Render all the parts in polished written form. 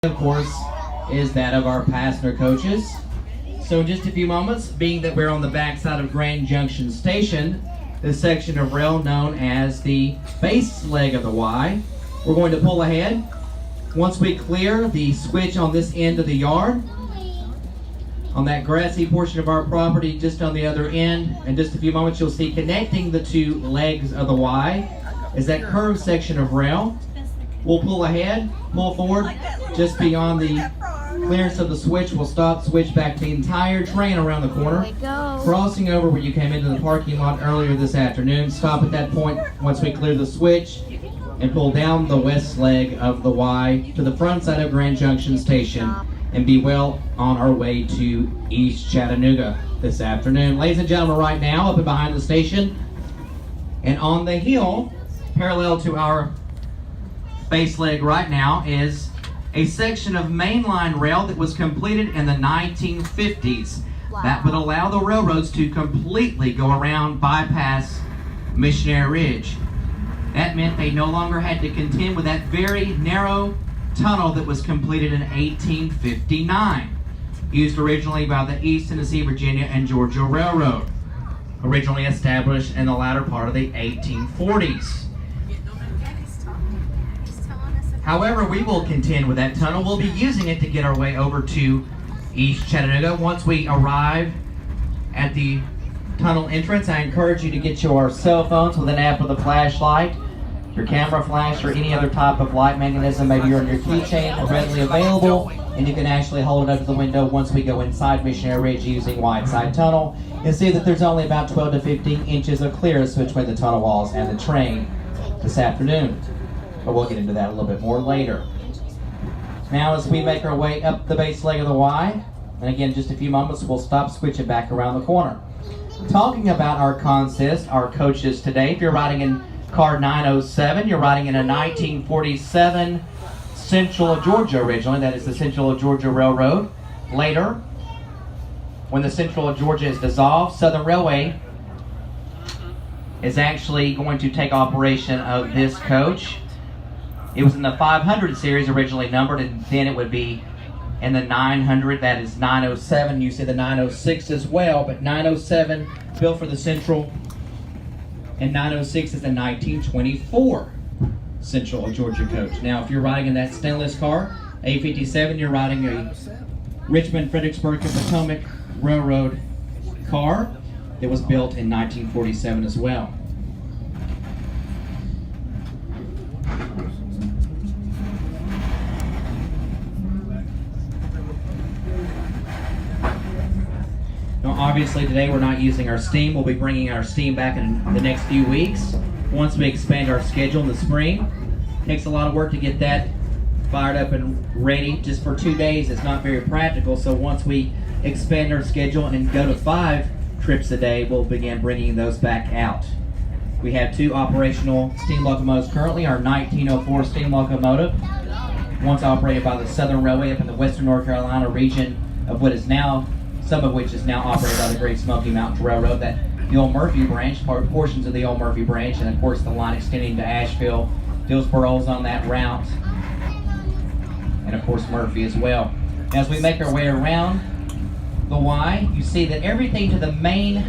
Of course, is that of our passenger coaches. So in just a few moments, being that we're on the backside of Grand Junction Station, this section of rail known as the base leg of the Y, we're going to pull ahead. Once we clear the switch on this end of the yard, on that grassy portion of our property just on the other end, in just a few moments you'll see connecting the two legs of the Y is that curved section of rail. We'll pull ahead, pull forward, just beyond the clearance of the switch. We'll stop, switch back the entire train around the corner, crossing over where you came into the parking lot earlier this afternoon. Stop at that point once we clear the switch and pull down the west leg of the Y to the front side of Grand Junction Station and be well on our way to East Chattanooga this afternoon. Ladies and gentlemen, right now, up and behind the station and on the hill, parallel to our base leg right now, is a section of mainline rail that was completed in the 1950s. Wow. That would allow the railroads to completely go around, bypass Missionary Ridge. That meant they no longer had to contend with that very narrow tunnel that was completed in 1859, used originally by the East Tennessee, Virginia, and Georgia Railroad, originally established in the latter part of the 1840s. However, we will contend with that tunnel. We'll be using it to get our way over to East Chattanooga. Once we arrive at the tunnel entrance, I encourage you to get your cell phones with an app with a flashlight, your camera flash, or any other type of light mechanism. Maybe you're on your keychain readily available, and you can actually hold it up to the window once we go inside Missionary Ridge using Whiteside Tunnel. You'll see that there's only about 12 to 15 inches of clearance between the tunnel walls and the train this afternoon. But we'll get into that a little bit more later. Now as we make our way up the base leg of the Y, and again, just a few moments, we'll stop, switch it back around the corner. Talking about our consist, our coaches today, if you're riding in car 907, you're riding in a 1947 Central of Georgia originally, that is the Central of Georgia Railroad. Later, when the Central of Georgia is dissolved, Southern Railway is actually going to take operation of this coach. It was in the 500 series originally numbered, and then it would be in the 900, that is 907. You see the 906 as well, but 907 built for the Central, and 906 is the 1924 Central of Georgia coach. Now, if you're riding in that stainless car, A57, you're riding a Richmond, Fredericksburg, and Potomac Railroad car that was built in 1947 as well. Obviously today we're not using our steam. We'll be bringing our steam back in the next few weeks once we expand our schedule in the spring. It takes a lot of work to get that fired up and ready. Just for 2 days it's not very practical, so once we expand our schedule and go to 5 trips a day, we'll begin bringing those back out. We have 2 operational steam locomotives currently. Our 1904 steam locomotive, once operated by the Southern Railway up in the western North Carolina region of what is now, some of which is now operated by the Great Smoky Mountains Railroad, that the old Murphy branch, portions of the old Murphy branch, and of course the line extending to Asheville, Dillsboro's on that route, and of course Murphy as well. As we make our way around the Y, you see that everything to the main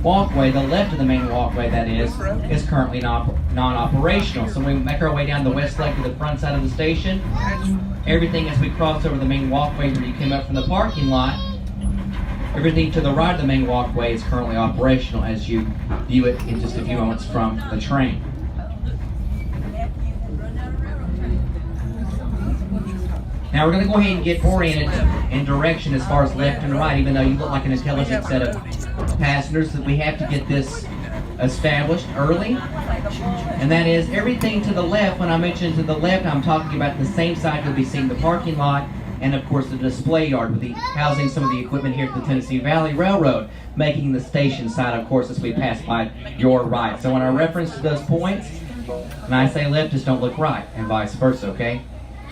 walkway, the left of the main walkway that is currently non-operational. So when we make our way down the west leg to the front side of the station, everything as we cross over the main walkway where you came up from the parking lot, everything to the right of the main walkway is currently operational as you view it in just a few moments from the train. Now we're going to go ahead and get oriented in direction as far as left and right, even though you look like an intelligent set of passengers, that we have to get this established early. And that is everything to the left. When I mention to the left, I'm talking about the same side you'll be seeing the parking lot and of course the display yard with the housing some of the equipment here at the Tennessee Valley Railroad, making the station side, of course, as we pass by your right. So when I reference to those points, when I say left, just don't look right, and vice versa, okay?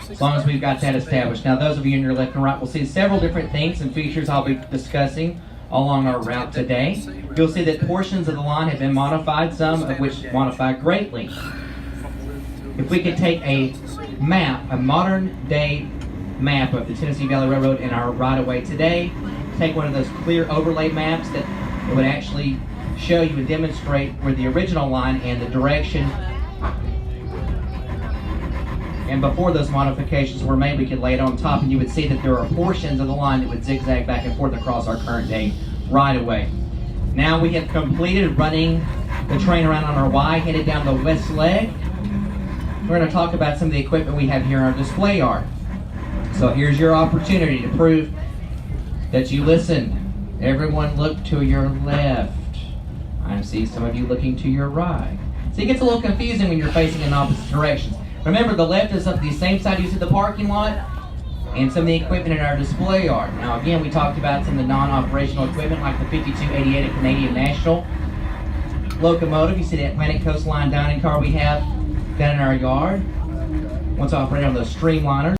As long as we've got that established. Now those of you in your left and right will see several different things and features I'll be discussing along our route today. You'll see that portions of the line have been modified, some of which modified greatly. If we could take a map, a modern day map of the Tennessee Valley Railroad and our right-of-way today. Take one of those clear overlay maps that it would actually show you and demonstrate where the original line and the direction and before those modifications were made. We could lay it on top and you would see that there are portions of the line that would zigzag back and forth across our current day right-of-way. Now we have completed running the train around on our Y, headed down the west leg. We're going to talk about some of the equipment we have here in our display yard. So here's your opportunity to prove that you listened. Everyone look to your left. I see some of you looking to your right. See, it gets a little confusing when you're facing in opposite directions. Remember, the left is up the same side you see the parking lot and some of the equipment in our display yard. Now again, we talked about some of the non-operational equipment like the 5288 at Canadian National locomotive. You see the Atlantic Coast Line dining car we have down in our yard. Once operating on those streamliners.